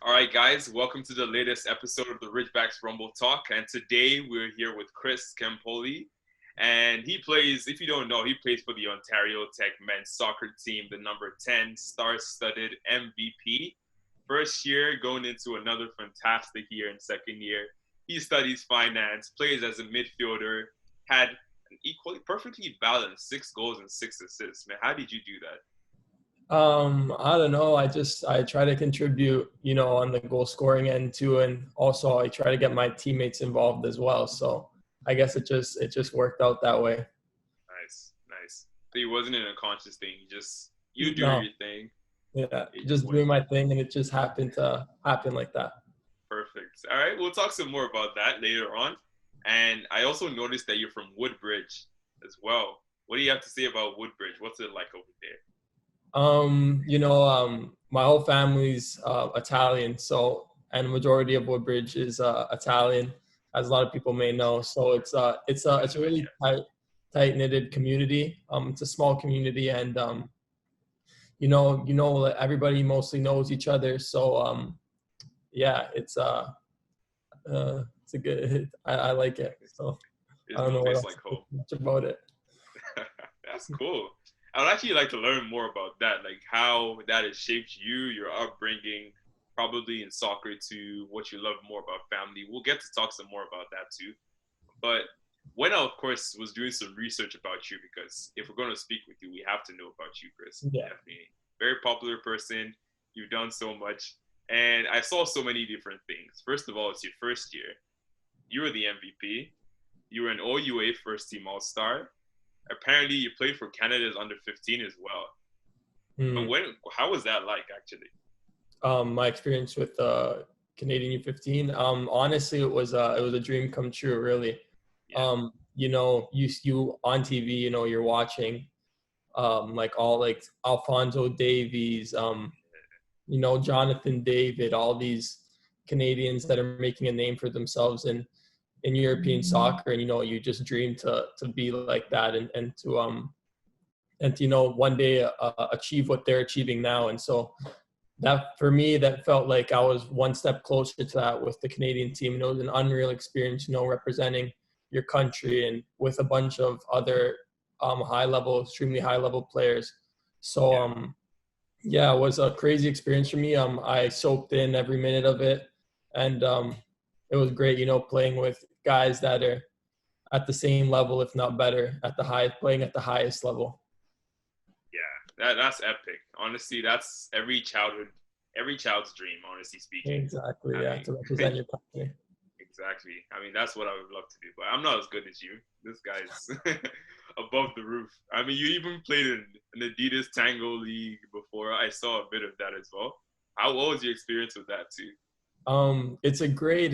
All right, guys, welcome to the latest episode of the Ridgeback Rumble Talk. And today we're here with Chris Campoli. And he plays, if you don't know, he plays for the Ontario Tech men's soccer team, the number 10 star-studded MVP. First year, going into another fantastic year in second year. He studies finance, plays as a midfielder, had an equally perfectly balanced 6 goals and 6 assists. Man, how did you do that? I don't know. I try to contribute, on the goal scoring end too, and also I try to get my teammates involved as well. So I guess it just worked out that way. Nice, nice. So it wasn't an unconscious thing. You doing No, your thing. yeah, It just just went doing my thing, and it just happened to happen like that. perfect. All right, we'll talk some more about that later on. And I also noticed that you're from Woodbridge as well. What do you have to say about Woodbridge? What's it like over there? My whole family's Italian, so and the majority of Woodbridge is Italian, as a lot of people may know. So it's a really tight knitted community. It's a small community, and everybody mostly knows each other. So yeah, it's a good. I like it. So I There's don't no know what place else like to say home. much about it. That's cool. I would actually like to learn more about that, like how that has shaped you, your upbringing, probably in soccer to what you love more about family. We'll get to talk some more about that too. But when I, of course, was doing some research about you, because if we're going to speak with you, we have to know about you, Chris. Yeah. Definitely. Very popular person. You've done so much. And I saw so many different things. First of all, it's your first year. You were the MVP. You were an OUA first team All Star. Apparently, you played for Canada's under 15 as well. But Mm. how was that like, actually? My experience with Canadian U15. Honestly, it was a dream come true. Really, Yeah. you on TV, you're watching like all like Alfonso Davies, Jonathan David, all these Canadians that are making a name for themselves in European soccer, and you just dream to be like that and to one day achieve what they're achieving now. And so that for me, that felt like I was one step closer to that with the Canadian team. And it was an unreal experience, representing your country and with a bunch of other extremely high level players. So Yeah. yeah, it was a crazy experience for me. I soaked in every minute of it, and it was great, playing with guys that are at the same level, if not better, playing at the highest level. Yeah. That's epic. Honestly, that's every child's dream, honestly speaking. Exactly, I yeah, mean, to represent your country. exactly. I mean, that's what I would love to do, but I'm not as good as you. This guy's above the roof. I mean, you even played in an Adidas Tango League before. I saw a bit of that as well. What was your experience with that too? It's a great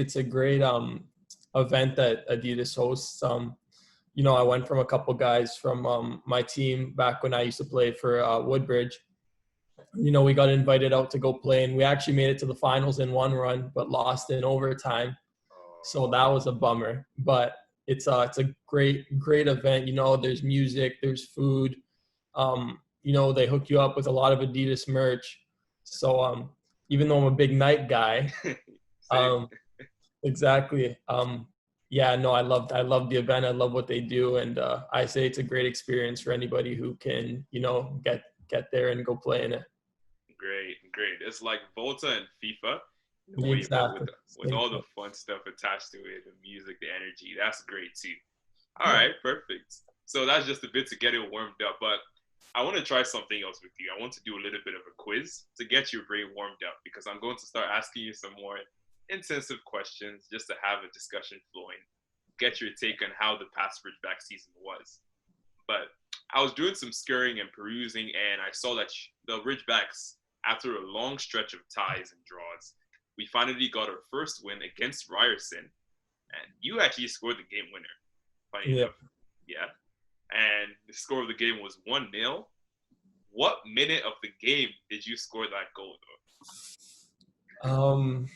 event that Adidas hosts. I went from a couple guys from my team back when I used to play for Woodbridge. We got invited out to go play, and we actually made it to the finals in one run, but lost in overtime. So Oh, that was a bummer. But it's a great event. There's music, there's food. They hook you up with a lot of Adidas merch. So even though I'm a big Nike guy, same. um, exactly. Yeah, no, I love the event. I love what they do, and I say it's a great experience for anybody who can, get there and go play in it. Great, great. It's like Volta and FIFA in a Yeah, way, but exactly. with Same all the thing. fun stuff attached to it, the music, the energy. That's great too. All Yeah. right, perfect. So that's just a bit to get it warmed up, but I want to try something else with you. I want to do a little bit of a quiz to get your brain warmed up because I'm going to start asking you some more intensive questions just to have a discussion flowing, get your take on how the past Ridgeback season was. But I was doing some scurrying and perusing, and I saw that the Ridgebacks, after a long stretch of ties and draws, we finally got our first win against Ryerson, and you actually scored the game winner. Funny Yeah. enough, yeah. And the score of the game was 1-0. What minute of the game did you score that goal, Um,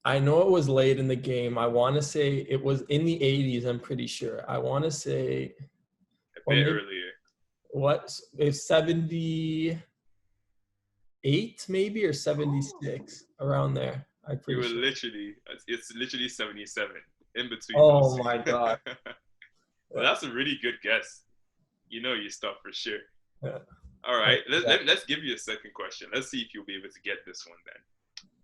I know it was late in the game. I want to say it was in the 80s. I'm pretty sure. I want to say, though? A or bit maybe earlier. what? It's 70. 78 maybe or 76 around there. I'm You pretty were sure. it's literally 77 in between those Oh two. my God. Well, that's a really good guess. You know your stuff for sure. Yeah. All right, Yeah. let's give you a second question. Let's see if you'll be able to get this one then.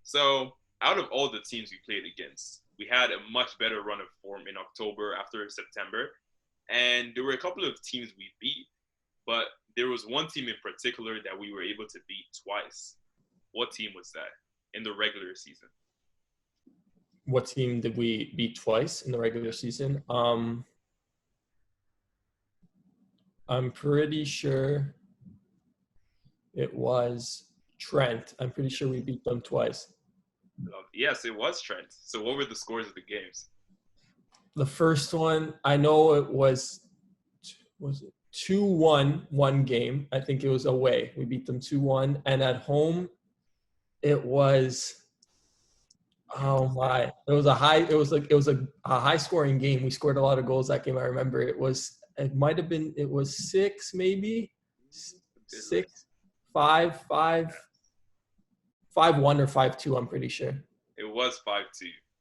So, out of all the teams we played against, we had a much better run of form in October after September. And there were a couple of teams we beat, but there was one team in particular that we were able to beat twice. What team was that in the regular season? What team did we beat twice in the regular season? I'm pretty sure it was Trent. I'm pretty sure we beat them twice. Yes, it was Trent. So, what were the scores of the games? The first one, I know it was it 2-1 one game. I think it was away. We beat them 2-1. And at home, it was oh my. It was a high scoring game. We scored a lot of goals that game. I remember it was six, maybe six, 5-1 or 5-2, I'm pretty sure. It was 5-2.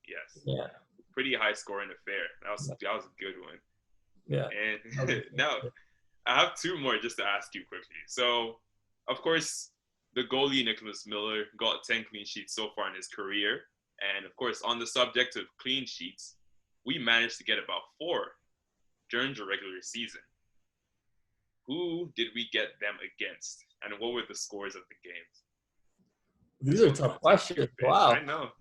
Yes. Yeah. Pretty high scoring affair. That was a good one. Yeah. And now I have two more just to ask you quickly. So, of course, the goalie Nicholas Miller got 10 clean sheets so far in his career. And of course, on the subject of clean sheets, we managed to get about 4 during the regular season. Who did we get them against? And what were the scores of the games? These are tough questions. Wow. I know.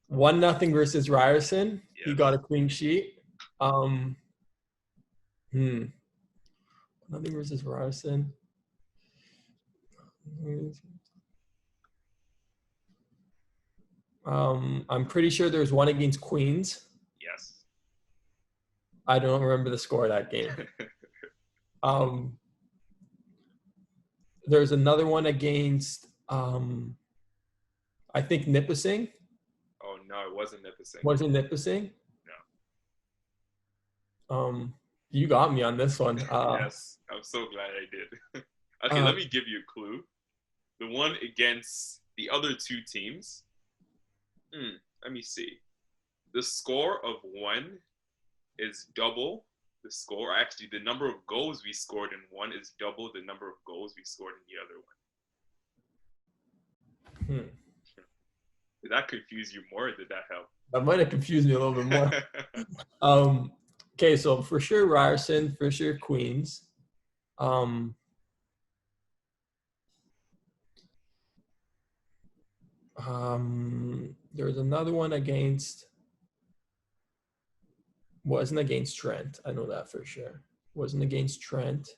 1-0 versus Ryerson. Yes. He got a clean sheet. 1-0 versus Ryerson. I'm pretty sure there's one against Queens. Yes. I don't remember the score of that game. There's another one against I think Nipissing. Oh no, it wasn't Nipissing. Wasn't Nipissing? No. You got me on this one. Yes, I'm so glad I did. Okay, let me give you a clue. The one against the other two teams. Let me see. The score of one is double the score. Actually, the number of goals we scored in one is double the number of goals we scored in the other one. Did that confuse you more, or did that help? That might have confused me a little bit more. Okay, so for sure Ryerson, for sure Queens. There's another one wasn't against Trent. I know that for sure. Wasn't against Trent.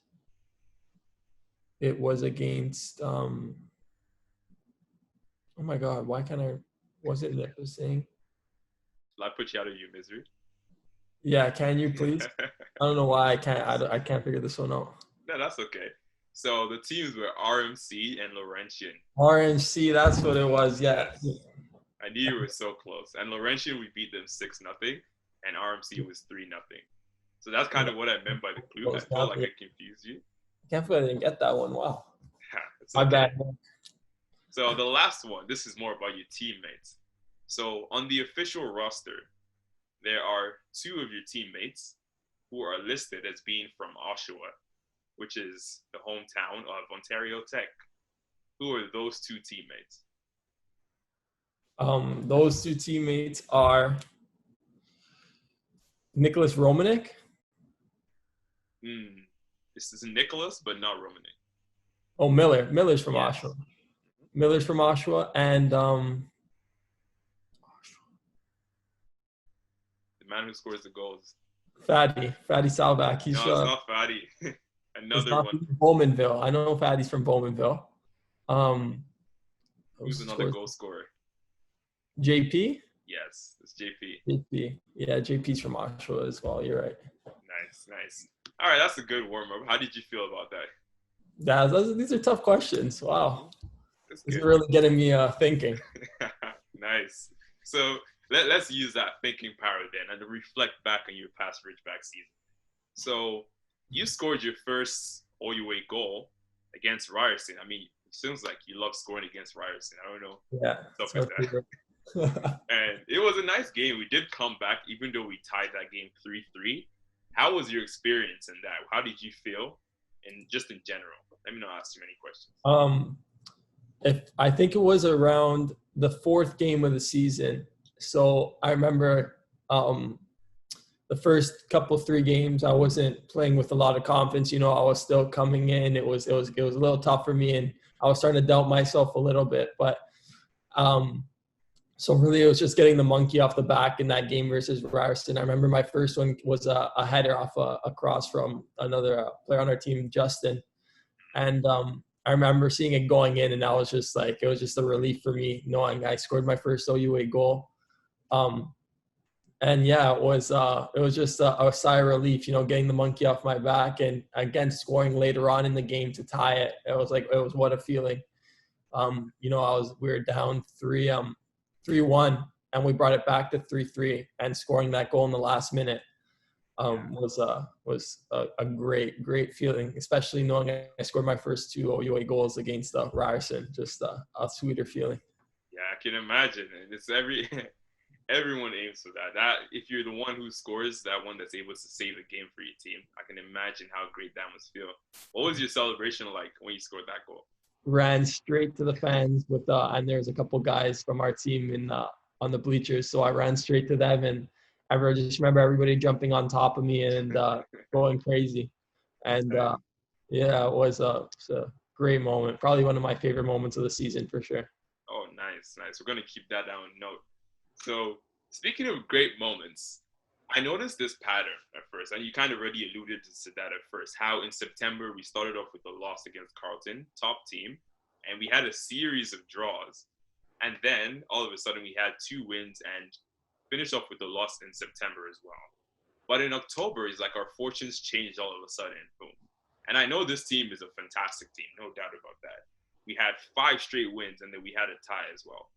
It was against oh my God, why can't I was it Nipissing? Will I put you out of your misery? Yeah, can you please? I don't know why I can't figure this one out. No, that's okay. So the teams were RMC and Laurentian. RMC, that's what it was. Yeah. I knew you were so close. And Laurentian, we beat them 6-0, and RMC was 3-0. So that's kind of what I meant by the clue. I felt like it confused you. I can't believe I didn't get that one. Wow. It's okay. My bad. So the last one, this is more about your teammates. So on the official roster, there are 2 of your teammates who are listed as being from Oshawa, which is the hometown of Ontario Tech. Who are those 2 teammates? Those 2 teammates are Nicholas Romanek. This is Nicholas, but not Romanek. Oh, Miller. Miller's from Oshawa. Miller's from Oshawa, and the man who scores the goals. Fadi Salvac. No, it's not Fadi. Another one. Bowmanville. I know Fadi's from Bowmanville. Who's another goal scorer? JP? Yes, it's JP. JP. Yeah, JP's from Oshawa as well. You're right. Nice. All right, that's a good warm-up. How did you feel about that? Yeah, these are tough questions. Wow. This is really getting me thinking. Nice. So let's use that thinking power then and reflect back on your past Ridgeback season. So you scored your first OUA goal against Ryerson. I mean, It seems like you love scoring against Ryerson. I don't know. Yeah. Stuff like that. And it was a nice game. We did come back, even though we tied that game 3-3. How was your experience in that? How did you feel? And just in general. Let me not ask too many questions. If I think it was around the fourth game of the season. So I remember the first couple 3 games I wasn't playing with a lot of confidence. I was still coming in. It was a little tough for me, and I was starting to doubt myself a little bit. But so really, it was just getting the monkey off the back in that game versus Ryerson. I remember my first one was a header off a cross from another player on our team, Justin. And I remember seeing it going in, and I was just like, it was just a relief for me knowing I scored my first OUA goal. And yeah, it was just a sigh of relief, getting the monkey off my back, and again scoring later on in the game to tie it. It was what a feeling. We were down 3-1, and we brought it back to 3-3, and scoring that goal in the last minute was a great feeling, especially knowing I scored my first 2 OUA goals against Ryerson. Just a sweeter feeling. Yeah, I can imagine. And it's everyone aims for that. That if you're the one who scores, that one that's able to save a game for your team, I can imagine how great that must feel. What was your celebration like when you scored that goal? Ran straight to the fans and there's a couple guys from our team on the bleachers, so I ran straight to them, and I just remember everybody jumping on top of me and going crazy. And yeah, it was a great moment. Probably one of my favorite moments of the season for sure. Oh, nice. We're gonna keep that down note. So speaking of great moments, I noticed this pattern at first, and you kind of already alluded to that at first, how in September we started off with a loss against Carleton, top team, and we had a series of draws. And then all of a sudden we had 2 wins and finished off with a loss in September as well. But in October, it's like our fortunes changed all of a sudden. Boom. And I know this team is a fantastic team, no doubt about that. We had 5 straight wins, and then we had a tie as well.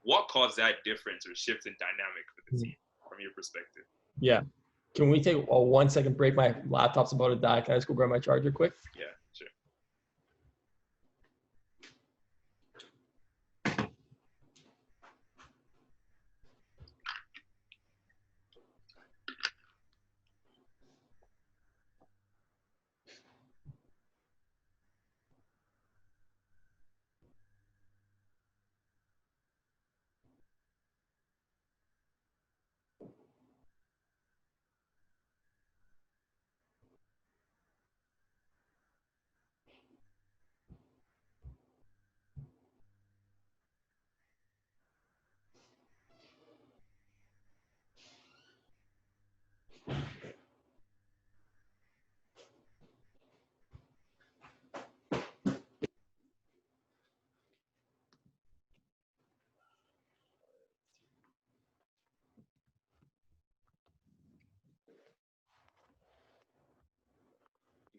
What caused that difference or shift in dynamic for the team from your perspective? Yeah. Can we take a 1 second break? My laptop's about to die. Can I just go grab my charger quick? Yeah, sure.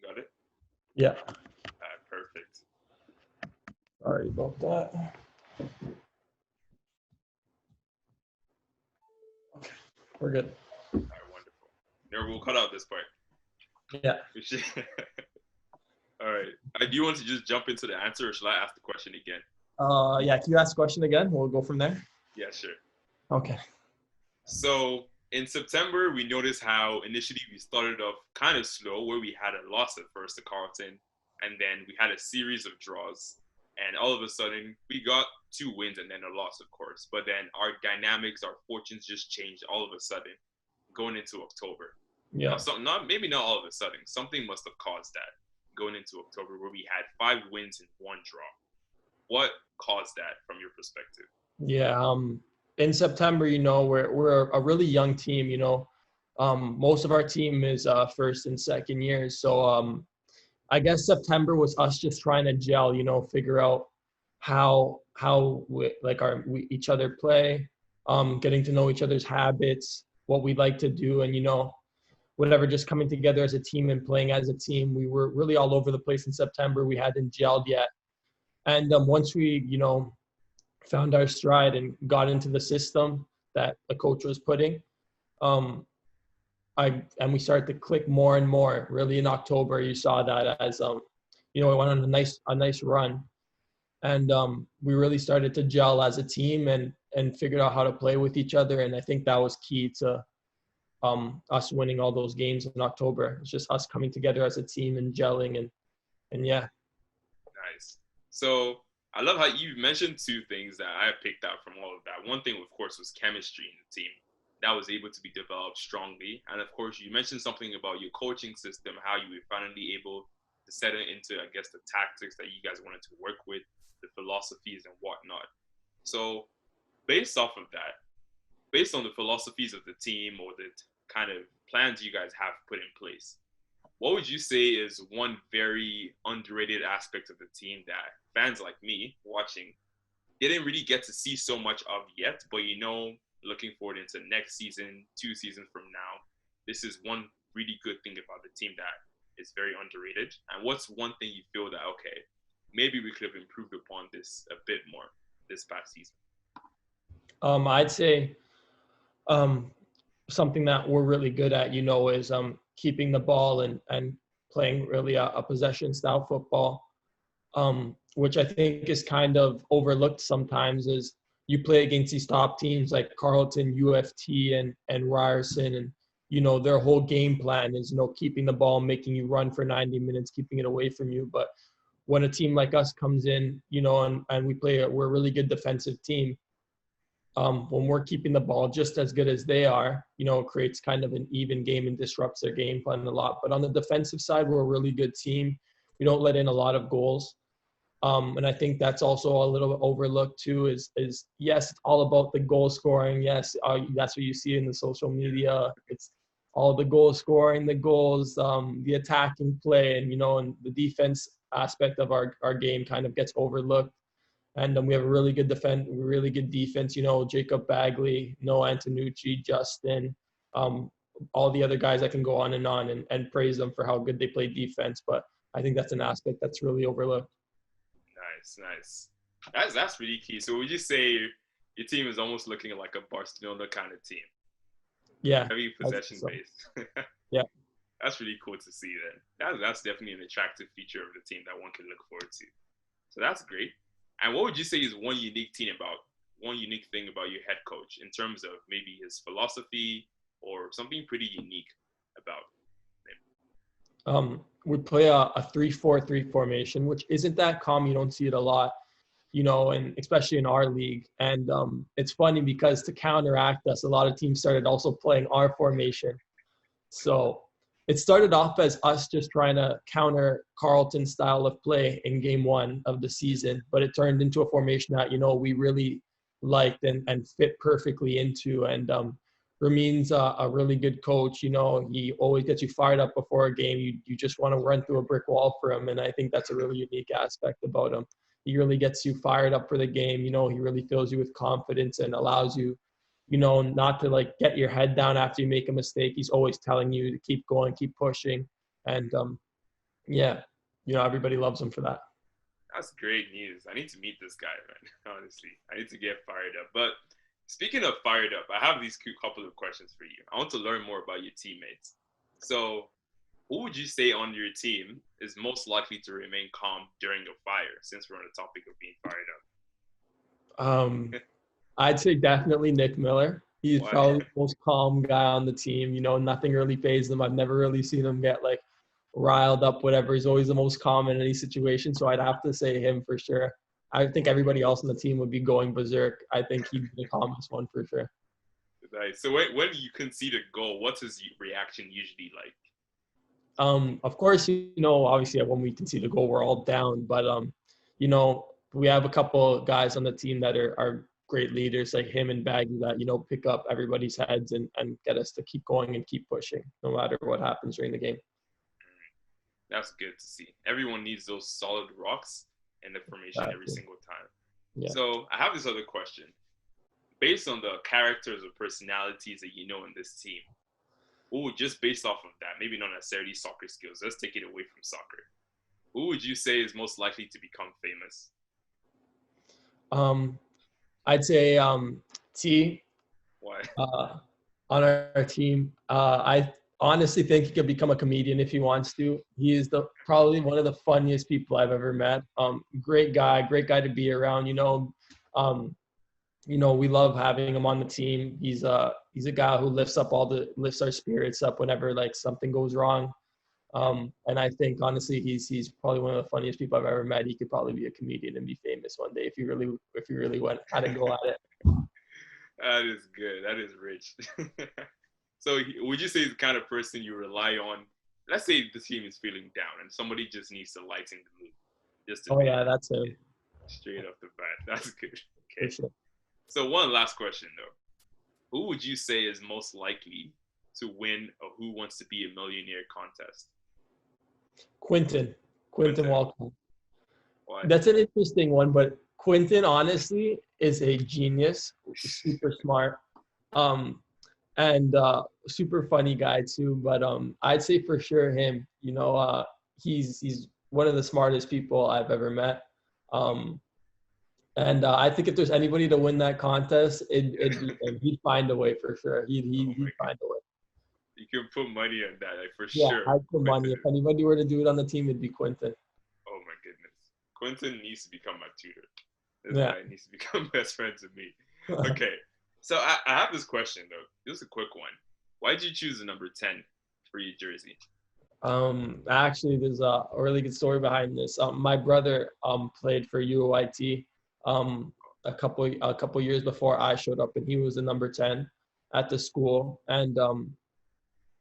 Got it? Yeah. Perfect. Sorry about that. Okay, we're good. All right, wonderful. There, we'll cut out this part. Yeah. All right. Do you want to just jump into the answer, or should I ask the question again? Yeah, can you ask the question again? We'll go from there. Yeah, sure. Okay. So in September, we noticed how initially we started off kind of slow, where we had a loss at first to Carleton, and then we had a series of draws. And all of a sudden, we got 2 wins and then a loss, of course. But then our dynamics, our fortunes just changed all of a sudden going into October. Yeah. Maybe not all of a sudden. Something must have caused that going into October, where we had 5 wins and 1 draw. What caused that from your perspective? Yeah. In September, we're a really young team. Most of our team is first and second years. So I guess September was us just trying to gel. Figure out how we each other play, getting to know each other's habits, what we like to do, and whatever, just coming together as a team and playing as a team. We were really all over the place in September. We hadn't gelled yet. And once we, found our stride and got into the system that the coach was putting, we started to click more and more. Really in October, you saw that as, we went on a nice run. And we really started to gel as a team and figured out how to play with each other. And I think that was key to us winning all those games in October. It's just us coming together as a team and gelling and yeah. Nice. So I love how you mentioned two things that I picked out from all of that. One thing, of course, was chemistry in the team that was able to be developed strongly. And of course, you mentioned something about your coaching system, how you were finally able to set it into, I guess, the tactics that you guys wanted to work with, the philosophies and whatnot. So based off of that, based on the philosophies of the team or the kind of plans you guys have put in place, what would you say is one very underrated aspect of the team that fans like me watching didn't really get to see so much of yet, but looking forward into next season, 2 seasons from now, this is one really good thing about the team that is very underrated? And what's one thing you feel that, okay, maybe we could have improved upon this a bit more this past season? I'd say something that we're really good at, is keeping the ball and playing really a possession style football, which I think is kind of overlooked sometimes. Is you play against these top teams like Carleton, UFT, and Ryerson, and their whole game plan is keeping the ball, making you run for 90 minutes, keeping it away from you. But when a team like us comes in, and we're a really good defensive team. When we're keeping the ball just as good as they are, it creates kind of an even game and disrupts their game plan a lot. But on the defensive side, we're a really good team. We don't let in a lot of goals. And I think that's also a little bit overlooked too, is yes, it's all about the goal scoring. Yes, that's what you see in the social media. It's all the goal scoring, the goals, the attacking play, and, and the defense aspect of our game kind of gets overlooked. And we have a really good defense. Jacob Bagley, Noah Antonucci, Justin, all the other guys. I can go on and praise them for how good they play defense. But I think that's an aspect that's really overlooked. Nice. That's really key. So would you say your team is almost looking like a Barcelona kind of team? Yeah. Heavy possession based. Yeah. That's really cool to see then. That's definitely an attractive feature of the team that one can look forward to. So that's great. And what would you say is one unique thing about your head coach in terms of maybe his philosophy or something pretty unique about him? We play a 3-4-3 formation, which isn't that common. You don't see it a lot, and especially in our league. And it's funny because to counteract us, a lot of teams started also playing our formation. So it started off as us just trying to counter Carleton's style of play in game one of the season, but it turned into a formation that, we really liked and fit perfectly into. And Ramin's a really good coach. He always gets you fired up before a game. You just want to run through a brick wall for him. And I think that's a really unique aspect about him. He really gets you fired up for the game. He really fills you with confidence and allows you, not to get your head down after you make a mistake. He's always telling you to keep going, keep pushing. And everybody loves him for that. That's great news. I need to meet this guy, man. Honestly, I need to get fired up. But speaking of fired up, I have these couple of questions for you. I want to learn more about your teammates. So who would you say on your team is most likely to remain calm during a fire, since we're on the topic of being fired up? I'd say definitely Nick Miller. He's probably the most calm guy on the team. Nothing really fazes him. I've never really seen him get riled up, whatever. He's always the most calm in any situation. So I'd have to say him for sure. I think everybody else on the team would be going berserk. I think he's the calmest one for sure. Nice. So when you concede a goal, what's his reaction usually like? Of course, obviously when we concede a goal, we're all down. But, we have a couple of guys on the team that are great leaders like him and Baggy that, pick up everybody's heads and get us to keep going and keep pushing no matter what happens during the game. That's good to see. Everyone needs those solid rocks in the formation every single time. Yeah. So I have this other question. Based on the characters or personalities that in this team, just based off of that, maybe not necessarily soccer skills, let's take it away from soccer. Who would you say is most likely to become famous? I'd say T. Why? On our team. I honestly think he could become a comedian if he wants to. He is probably one of the funniest people I've ever met. Great guy to be around. We love having him on the team. He's a guy who lifts our spirits up whenever like something goes wrong. And I think honestly, he's probably one of the funniest people I've ever met. He could probably be a comedian and be famous one day if he really had a go at it. That is good. That is rich. So would you say he's the kind of person you rely on? Let's say the team is feeling down and somebody just needs to lighten the mood. That's him. Straight off the bat. That's good. Okay. Okay. Sure. So one last question though. Who would you say is most likely to win a Who Wants to Be a Millionaire contest? Quentin Walker. Why? That's an interesting one, but Quentin honestly is a genius, super smart, and super funny guy too. But I'd say for sure him. He's one of the smartest people I've ever met. And I think if there's anybody to win that contest, it'd be him. He'd find a way for sure. He'd find a way. You can put money on that, like for Yeah, sure. I'd put money. If anybody were to do it on the team, it'd be Quentin. Oh my goodness. Quentin needs to become my tutor. This guy needs to become best friends with me. Okay. So I have this question though. This is a quick one. Why did you choose the number 10 for your jersey? Actually, there's a really good story behind this. My brother played for UOIT a couple years before I showed up, and he was the number 10 at the school, and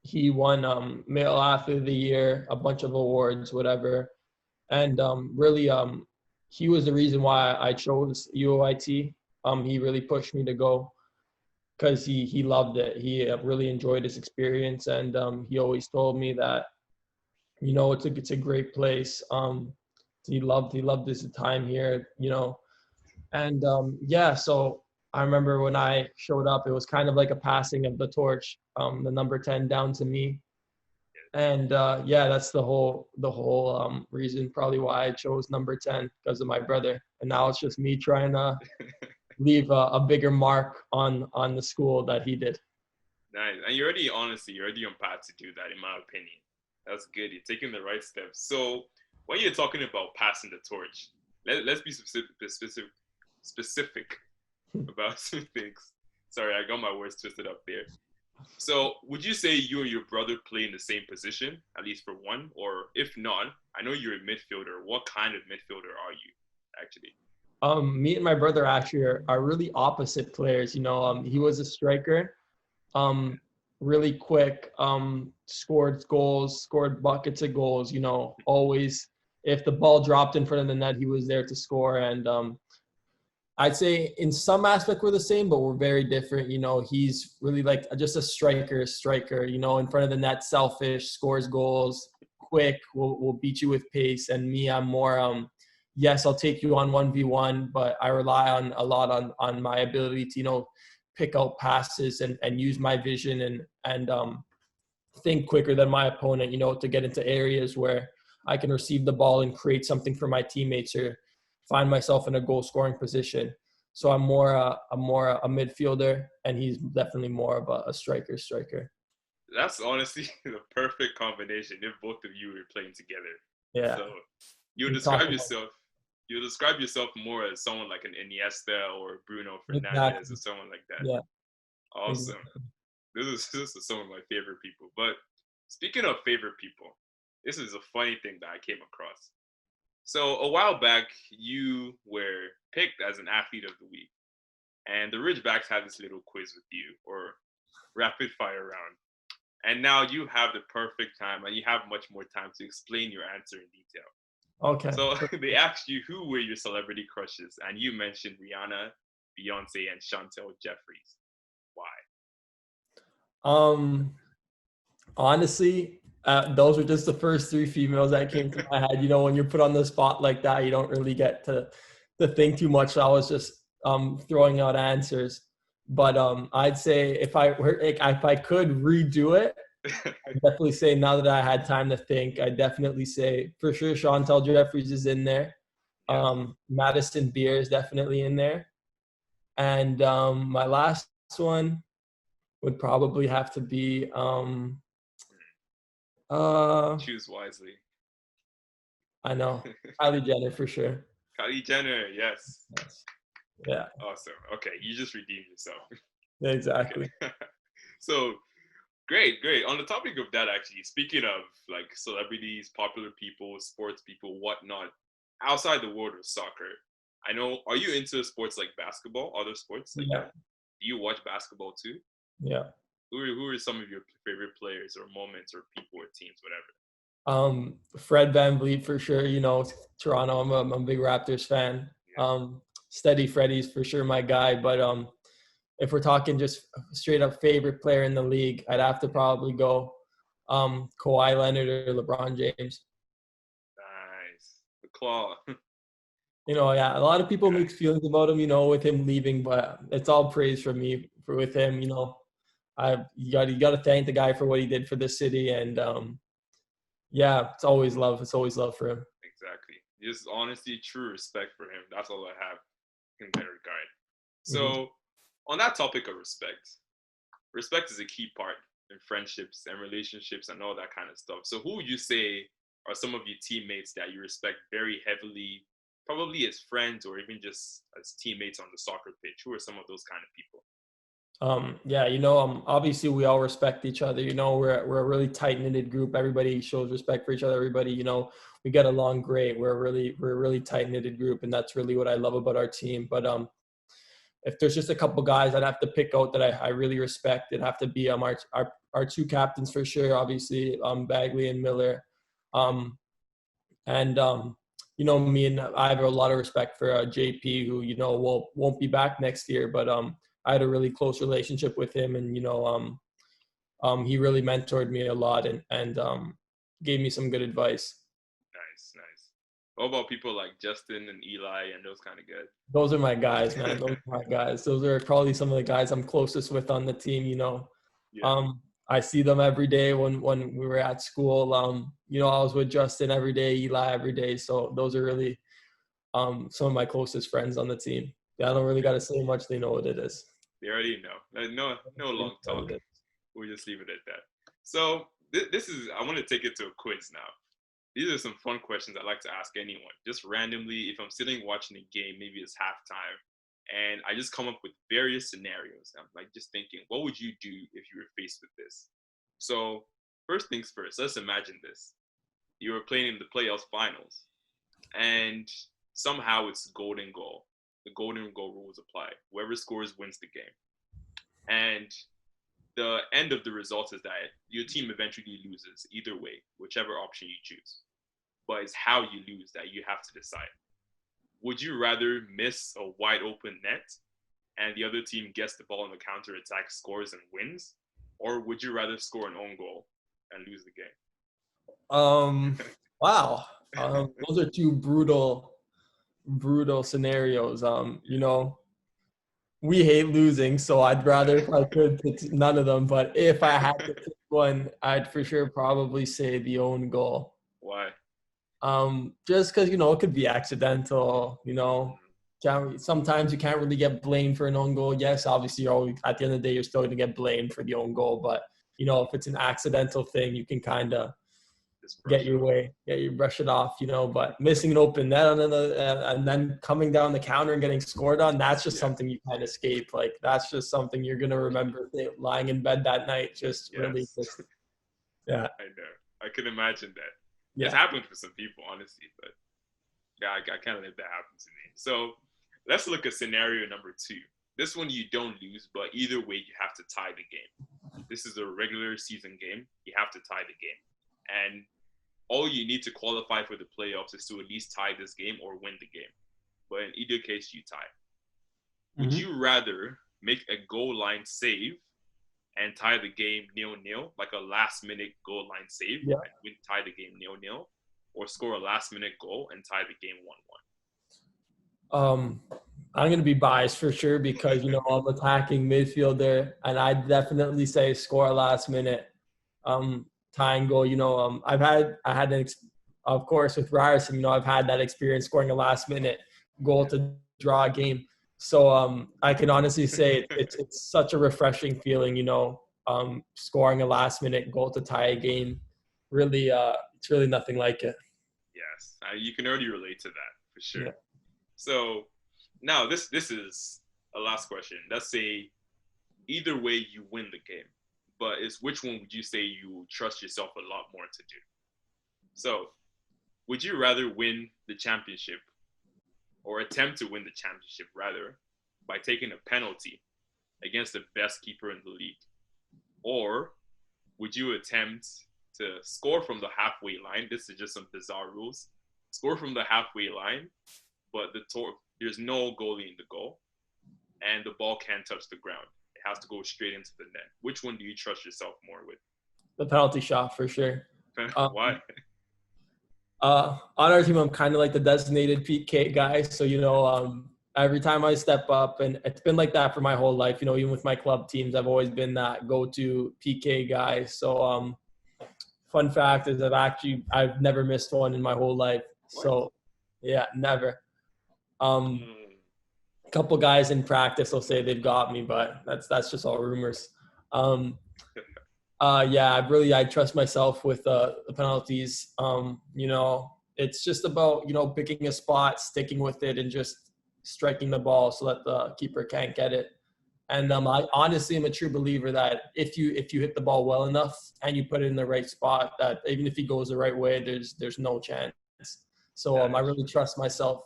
he won Male Athlete of the Year, a bunch of awards, whatever, and really he was the reason why I chose UOIT. He really pushed me to go because he loved it. He really enjoyed his experience, and he always told me that it's a great place. He loved his time here, and so I remember when I showed up, it was kind of like a passing of the torch, the number 10 down to me. And that's the whole reason probably why I chose number 10, because of my brother. And now it's just me trying to leave a bigger mark on the school that he did. Nice. And you're already on path to do that, in my opinion. That's good. You're taking the right steps. So when you're talking about passing the torch, let's be specific about some things. Sorry, I got my words twisted up there. So would you say you and your brother play in the same position, at least for one? Or if not, I know you're a midfielder. What kind of midfielder are you, actually? Me and my brother actually are really opposite players. He was a striker, really quick, scored goals, scored buckets of goals, always if the ball dropped in front of the net, he was there to score. And I'd say in some aspect we're the same, but we're very different. He's really like just a striker, in front of the net, selfish, scores goals, quick, will beat you with pace. And me, I'm more, yes, I'll take you on 1v1, but I rely a lot on my ability to, pick out passes and use my vision and think quicker than my opponent, to get into areas where I can receive the ball and create something for my teammates or find myself in a goal scoring position. So I'm more a midfielder, and he's definitely more of a striker. That's honestly the perfect combination if both of you were playing together. Yeah. So you describe yourself more as someone like an Iniesta or Bruno Fernandes or someone like that. Yeah. Awesome. This is some of my favorite people. But speaking of favorite people, this is a funny thing that I came across. So a while back, you were picked as an athlete of the week, and the Ridgebacks had this little quiz with you, or rapid fire round. And now you have the perfect time, and you have much more time to explain your answer in detail. Okay. So they asked you who were your celebrity crushes, and you mentioned Rihanna, Beyonce, and Chantel Jeffries. Why? Honestly, those were just the first three females that came to my head. When you're put on the spot like that, you don't really get to think too much. So I was just throwing out answers. But I'd say if I could redo it, I'd definitely say, now that I had time to think, I'd definitely say for sure Chantel Jeffries is in there. Madison Beer is definitely in there. And my last one would probably have to be Choose wisely. I know. Kylie Jenner for sure. Kylie Jenner, yes. Yes. Yeah. Awesome. Okay, you just redeemed yourself. Exactly. Okay. So great. On the topic of that, actually, speaking of like celebrities, popular people, sports people, whatnot, outside the world of soccer, I know. Are you into sports like basketball, other sports like Yeah. that? Do you watch basketball too? Yeah. Who are some of your favorite players or moments or people or teams, whatever? Fred VanVleet for sure. Toronto. I'm a big Raptors fan. Yeah. Steady Freddy's for sure my guy. But if we're talking just straight up favorite player in the league, I'd have to probably go Kawhi Leonard or LeBron James. Nice. The claw. Yeah, a lot of people Yeah. mix feelings about him, with him leaving, but it's all praise from me with him. You got to thank the guy for what he did for the city, and yeah, it's always love. It's always love for him. Exactly. Just honesty, true respect for him. That's all I have in that regard. So, on that topic of respect is a key part in friendships and relationships and all that kind of stuff. So, who would you say are some of your teammates that you respect very heavily, probably as friends or even just as teammates on the soccer pitch? Who are some of those kind of people? Yeah, obviously we all respect each other. We're a really tight knitted group. Everybody shows respect for each other. Everybody, we get along great. We're a really tight knitted group, and that's really what I love about our team. But if there's just a couple guys I'd have to pick out that I really respect, it'd have to be our two captains for sure. Obviously, Bagley and Miller, and me and I have a lot of respect for JP, who won't be back next year, but I had a really close relationship with him, and he really mentored me a lot and gave me some good advice. Nice. What about people like Justin and Eli and those kind of guys? Those are my guys, man. Those are my guys. Those are probably some of the guys I'm closest with on the team. Yeah. I see them every day when we were at school. I was with Justin every day, Eli every day. So those are really some of my closest friends on the team. Yeah, I don't really got to say much. They know what it is. They already know. No long talk. We'll just leave it at that. So this is, I want to take it to a quiz now. These are some fun questions I like to ask anyone, just randomly. If I'm sitting watching a game, maybe it's halftime, and I just come up with various scenarios. I'm like just thinking, what would you do if you were faced with this? So first things first, let's imagine this. You were playing in the playoffs finals, and somehow it's golden goal. The golden goal rules apply. Whoever scores wins the game. And the end of the result is that your team eventually loses either way, whichever option you choose. But it's how you lose that you have to decide. Would you rather miss a wide open net and the other team gets the ball in the counter attack, scores and wins? Or would you rather score an own goal and lose the game? Wow. Those are two brutal scenarios. We hate losing, so I'd rather, if I could, pick none of them. But if I had to pick one, I'd for sure probably say the own goal. Why? Just because, it could be accidental, sometimes you can't really get blamed for an own goal. Yes, obviously, you're always, at the end of the day, you're still going to get blamed for the own goal. But, if it's an accidental thing, you can kind of get your way, brush it off, but missing an open net and then coming down the counter and getting scored on, that's just something you can't escape. Like, that's just something you're going to remember lying in bed that night, really yeah. I know. I can imagine that. Yeah. It's happened for some people, honestly, but yeah, I can't let that happen to me. So let's look at scenario number 2. This one you don't lose, but either way you have to tie the game. This is a regular season game. You have to tie the game. And all you need to qualify for the playoffs is to at least tie this game or win the game. But in either case, you tie. Would you rather make a goal line save and tie the game 0-0, like a last-minute goal line save, and tie the game 0-0, or score a last-minute goal and tie the game 1-1? I'm going to be biased for sure because, I'm attacking midfielder, and I'd definitely say score a last-minute tying goal. Of course, with Ryerson, I've had that experience scoring a last-minute goal to draw a game. So I can honestly say it's such a refreshing feeling, scoring a last-minute goal to tie a game. really, it's really nothing like it. Yes, you can already relate to that for sure. Yeah. So now this is a last question. Let's say either way you win the game, but it's which one would you say you trust yourself a lot more to do? So would you rather win the championship or attempt to win the championship rather by taking a penalty against the best keeper in the league? Or would you attempt to score from the halfway line? This is just some bizarre rules. Score from the halfway line, but there's no goalie in the goal, and the ball can't touch the ground. It has to go straight into the net. Which one do you trust yourself more with? The penalty shot for sure. Why? On our team, I'm kind of like the designated PK guy. So, every time I step up, and it's been like that for my whole life, even with my club teams, I've always been that go-to PK guy. So, fun fact is I've never missed one in my whole life. What? So, yeah, never. A couple guys in practice will say they've got me, but that's just all rumors. I trust myself with the penalties. It's just about, picking a spot, sticking with it, and just striking the ball so that the keeper can't get it. And I honestly am a true believer that if you hit the ball well enough and you put it in the right spot, that even if he goes the right way, there's no chance. So I really trust myself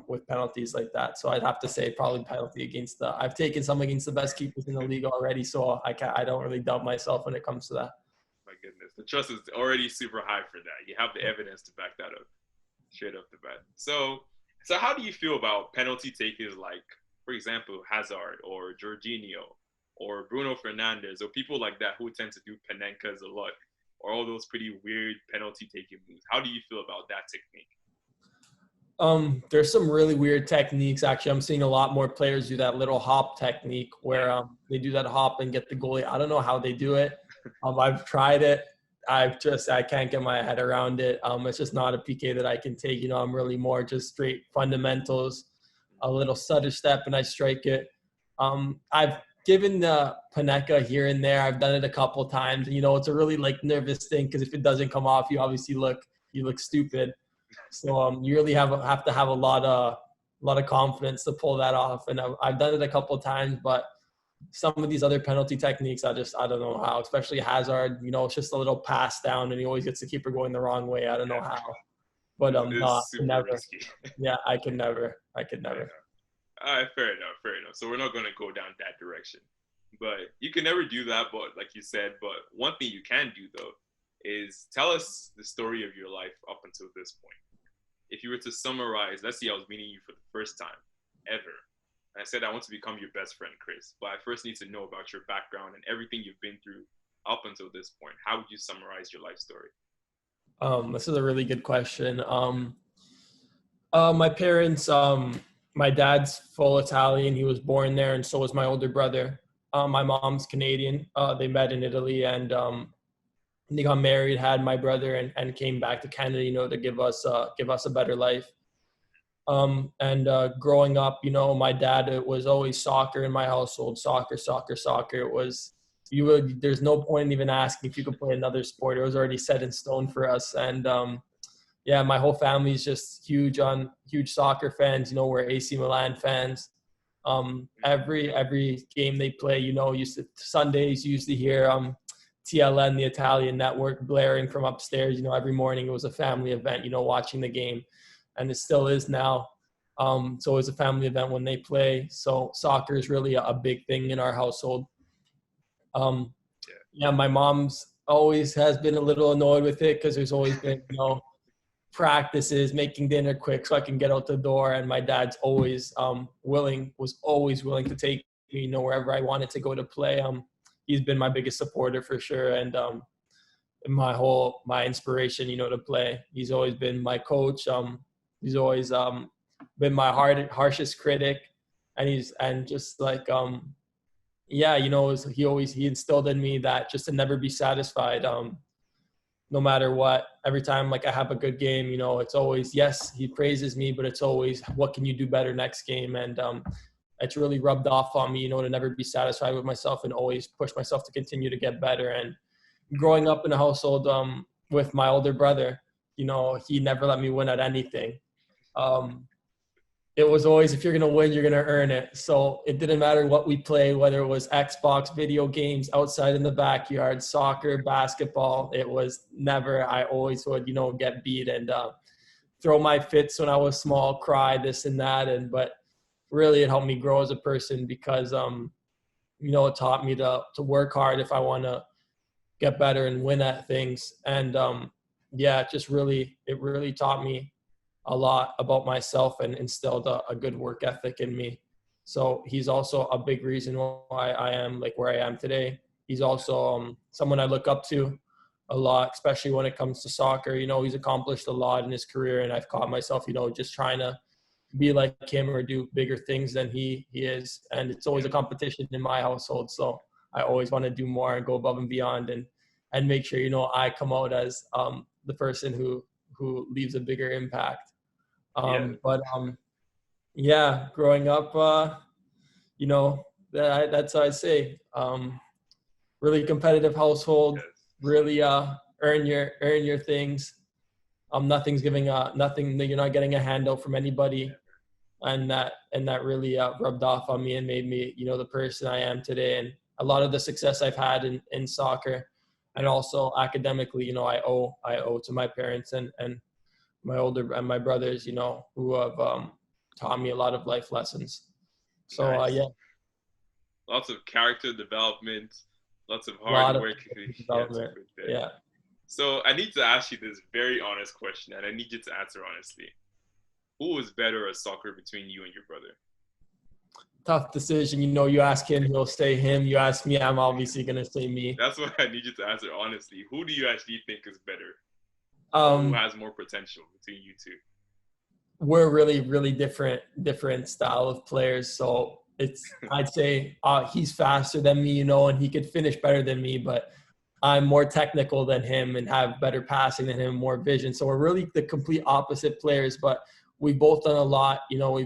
with penalties like that. So I'd have to say probably penalty against I've taken some against the best keepers in the league already, so I don't really doubt myself when it comes to that. My goodness, the trust is already super high for that. You have the evidence to back that up, straight off the bat. So how do you feel about penalty takers like, for example, Hazard or Jorginho or Bruno Fernandes or people like that who tend to do Panenkas a lot, or all those pretty weird penalty taking moves? How do you feel about that technique? There's some really weird techniques. Actually, I'm seeing a lot more players do that little hop technique where they do that hop and get the goalie. I don't know how they do it. I've tried it. I can't get my head around it. It's just not a PK that I can take. I'm really more just straight fundamentals, a little stutter step, and I strike it. I've given the Panenka here and there. I've done it a couple of times. It's a really nervous thing because if it doesn't come off, you obviously look stupid. So you really have to have a lot of confidence to pull that off. And I've done it a couple of times, but some of these other penalty techniques, I don't know how. Especially Hazard, it's just a little pass down, and he always gets the keeper going the wrong way. I don't know how, but never. Risky. Yeah, I could never. All right, fair enough. So we're not going to go down that direction, but you can never do that. But like you said, but one thing you can do though is tell us the story of your life up until this point. If you were to summarize, let's say I was meeting you for the first time ever, and I said I want to become your best friend, Chris, but I first need to know about your background and everything you've been through up until this point. How would you summarize your life story? This is a really good question. My parents, my dad's full Italian. He was born there, and so was my older brother. My mom's Canadian. They met in Italy, and they got married, had my brother, and came back to Canada, to give us a better life. Growing up, my dad, it was always soccer in my household, soccer. It was, there's no point in even asking if you could play another sport. It was already set in stone for us. And my whole family is just huge soccer fans. We're AC Milan fans. Every game they play, Sundays you used to hear TLN, the Italian network, blaring from upstairs. Every morning it was a family event, watching the game, and it still is now. So it's a family event when they play. So soccer is really a big thing in our household. My mom's always has been a little annoyed with it because there's always been, practices, making dinner quick so I can get out the door. And my dad's always was always willing to take me, wherever I wanted to go to play. He's been my biggest supporter for sure. And my inspiration, to play. He's always been my coach. He's always been my harshest critic. And he instilled in me that just to never be satisfied. No matter what, every time I have a good game, it's always, yes, he praises me, but it's always, what can you do better next game? And it's really rubbed off on me, to never be satisfied with myself and always push myself to continue to get better. And growing up in a household, with my older brother. You know, he never let me win at anything. It was always, if you're going to win, you're going to earn it. So it didn't matter what we played, whether it was Xbox, video games, outside in the backyard, soccer, basketball. It was never, I always would, you know, get beat and throw my fits when I was small, cry, this and that. But really it helped me grow as a person because, you know, it taught me to work hard if I want to get better and win at things. And yeah, it really taught me a lot about myself and instilled a good work ethic in me. So he's also a big reason why I am like where I am today. He's also someone I look up to a lot, especially when it comes to soccer. You know, he's accomplished a lot in his career, and I've caught myself, you know, just trying to be like him or do bigger things than he is. And it's always a competition in my household. So I always want to do more and go above and beyond and make sure, you know, I come out as the person who leaves a bigger impact. But yeah, growing up, you know, that's how I say, really competitive household, really earn your things. Nothing's nothing that you're not getting a handout from anybody. And that really rubbed off on me and made me, you know, the person I am today. And a lot of the success I've had in soccer and also academically, you know, I owe to my parents and my brothers, you know, who have taught me a lot of life lessons. So Nice. yeah, Lots of character development, lots of hard work. Development. Yeah. So I need to ask you this very honest question, and I need you to answer honestly. Who was better at soccer between you and your brother? Tough decision. You know, you ask him, he'll say him. You ask me, I'm obviously gonna say me. That's why I need you to answer honestly. Who do you actually think is better? Who has more potential between you two? We're really, really different style of players. So I'd say he's faster than me, you know, and he could finish better than me, but I'm more technical than him and have better passing than him, more vision. So we're really the complete opposite players, but we've both done a lot, you know,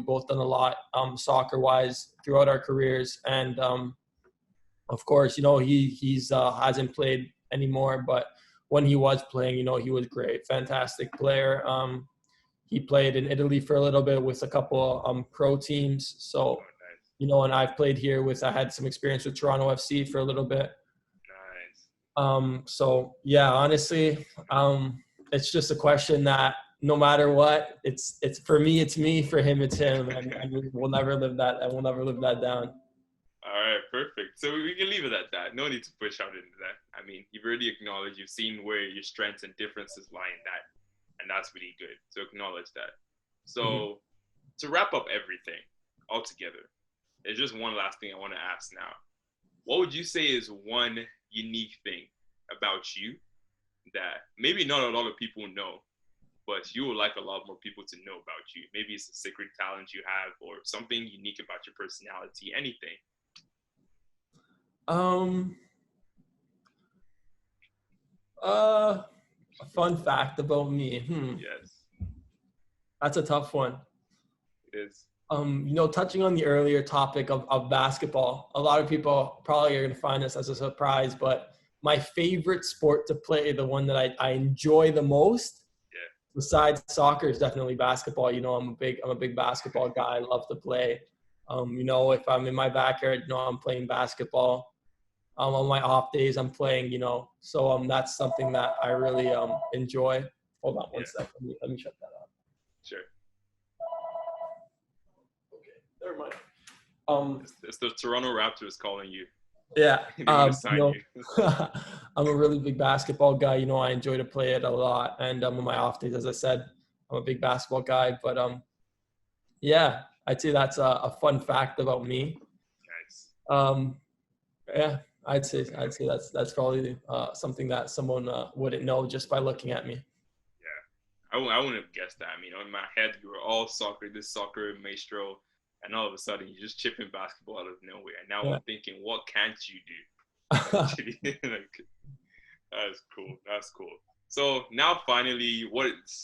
soccer wise throughout our careers. And of course, you know, he's hasn't played anymore, but when he was playing, you know, he was great, fantastic player. He played in Italy for a little bit with a couple pro teams. So, you know, and I've played here I had some experience with Toronto FC for a little bit. Nice. So yeah, honestly, it's just a question that no matter what, it's for me, it's me, for him, it's him. And we'll never live that, and we'll never live that down. All right, perfect. So we can leave it at that. No need to push out into that. I mean, you've already acknowledged, you've seen where your strengths and differences lie in that. And that's really good. So acknowledge that. So to wrap up everything all together, there's just one last thing I want to ask now. What would you say is one unique thing about you that maybe not a lot of people know, but you would like a lot more people to know about you? Maybe it's a secret talent you have or something unique about your personality, anything. A fun fact about me. Yes. That's a tough one. It is. You know, touching on the earlier topic of basketball, a lot of people probably are going to find this as a surprise, but my favorite sport to play, the one that I enjoy the most, besides soccer, is definitely basketball. You know, I'm a big basketball guy. I love to play. You know, if I'm in my backyard, you know, I'm playing basketball. On my off days, I'm playing, you know, so that's something that I really enjoy. Hold on one second. Let me shut that up. Sure. Okay, never mind. It's the Toronto Raptors calling you. Yeah. You know, I'm a really big basketball guy. You know, I enjoy to play it a lot. And on my off days, as I said, I'm a big basketball guy. But yeah, I'd say that's a fun fact about me. Nice. Yeah. I'd say that's probably something that someone wouldn't know just by looking at me. Yeah, I wouldn't have guessed that. I mean, in my head, you were all soccer, this soccer maestro, and all of a sudden, you're just chipping basketball out of nowhere. And now I'm thinking, what can't you do? That's cool. That's cool. So now, finally,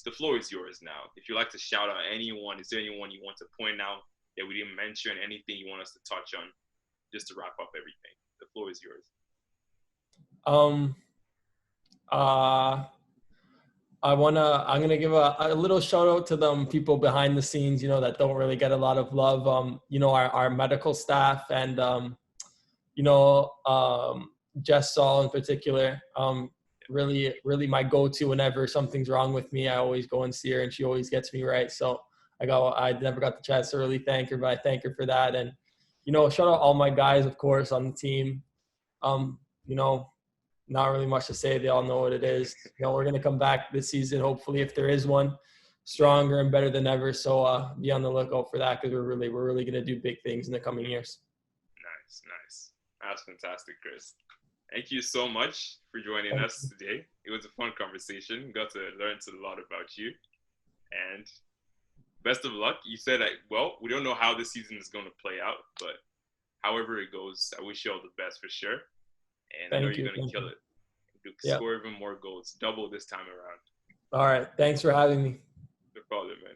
the floor is yours now. If you'd like to shout out anyone, is there anyone you want to point out that we didn't mention? Anything you want us to touch on, just to wrap up everything? The floor is yours. I'm gonna give a little shout out to them people behind the scenes, that don't really get a lot of love. Our medical staff and Jess Saul in particular. Really, really my go-to whenever something's wrong with me. I always go and see her, and she always gets me right. So I never got the chance to really thank her, but I thank her for that. And shout out all my guys, of course, on the team. Um, you know, Not really much to say. They all know what it is. We're going to come back this season, hopefully, if there is one, stronger and better than ever. So be on the lookout for that, because we're really going to do big things in the coming years. Nice. That's fantastic, Chris. Thank you so much for joining us today. It was a fun conversation. Got to learn a lot about you. And best of luck. You said, we don't know how this season is going to play out, but however it goes, I wish you all the best for sure. And I know you're going to kill it. Score even more goals, double this time around. All right. Thanks for having me. No problem, man.